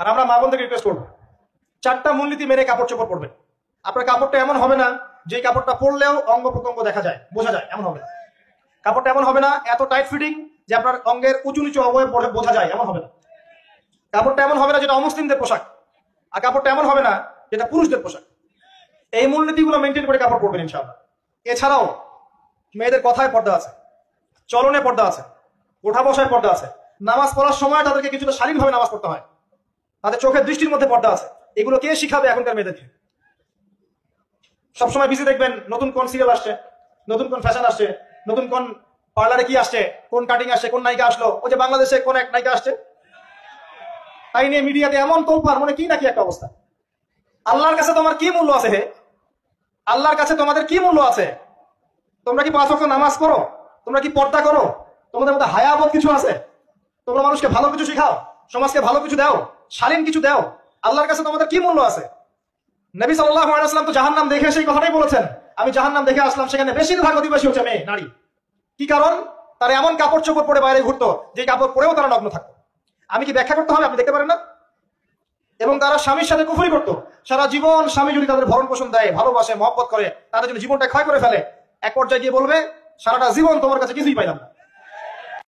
আর আমরা মা বোনদেরকে রিকোয়েস্ট করবো, 4টা মূলনীতি মেনে কাপড় চোপড় পরবেন। আপনার কাপড়টা এমন হবে না যে কাপড়টা পরলেও অঙ্গ প্রত্যঙ্গ দেখা যায়, বোঝা যায়, এমন হবে না। কাপড়টা এমন হবে না এত টাইট ফিটিং যে আপনার অঙ্গের উঁচু নিচু অবয়ব পরে বোঝা যায়, এমন হবে না। কাপড়টা এমন হবে না যেটা অমুসলিমদের পোশাক, আর কাপড়টা এমন হবে না যেটা পুরুষদের পোশাক। এই মূলনীতিগুলো মেনটেন করে কাপড় পরবেন ইনশাআল্লাহ। এছাড়াও মেয়েদের কথায় পর্দা আছে, চলনে পর্দা আছে, ওঠা বসায় পর্দা আছে, নামাজ পড়ার সময় তাদেরকে কিছুটা শালীনভাবে নামাজ পড়তে হয়, তাদের চোখের দৃষ্টির মধ্যে পর্দা আছে। এগুলো কে শিখাবে এখনকার মেয়েদেরকে? সবসময় বিজি দেখবেন নতুন কোন সিরিয়াল আসছে, নতুন কোন ফ্যাশন আসছে, নতুন কোন পার্লারে কি আসছে, কোন কাটিং আসছে, কোন নায়িকা আসলো। ওই যে বাংলাদেশে কোন এক নায়িকা আসছে, তাই নিয়ে মিডিয়াতে এমন তোলপাড়, মানে কি নাকি একটা অবস্থা। আল্লাহর কাছে তোমার কি মূল্য আছে হে? আল্লাহর কাছে তোমাদের কি মূল্য আছে? তোমরা কি 5 ওয়াক্ত নামাজ পড়ো? তোমরা কি পর্দা করো? তোমাদের মধ্যে হায়াবত কিছু আছে? তোমরা মানুষকে ভালো কিছু শিখাও, সমাজকে ভালো কিছু দাও, শালীন কিছু দাও। আল্লাহর কাছে তোমাদের কি মূল্য আছে? নবী সাল্লাল্লাহু আলাইহি ওয়াসাল্লাম তো জাহান্নাম দেখে সেই কথাটাই বলেছেন, আমি জাহান্নাম দেখে আসলাম, সেখানে বেশিরভাগ অধিবাসী হচ্ছে মেয়ে, নারী। কি কারণ? তারা এমন কাপড় চোপড় পরে বাইরে ঘুরতো যে কাপড় পরেও তারা নগ্ন থাকতো। আমি কি ব্যাখ্যা করতে হবে? আপনি দেখতে পারেন না? এবং তারা স্বামীর সাথে কুফরি করতো সারা জীবন। স্বামী যদি তাদের ভরণ পোষণ দেয়, ভালোবাসে, মহব্বত করে, তাদের জন্য জীবনটা ক্ষয় করে ফেলে, এক পর্যায়ে গিয়ে বলবে সারাটা জীবন তোমার কাছে কিছুই পাইলাম না।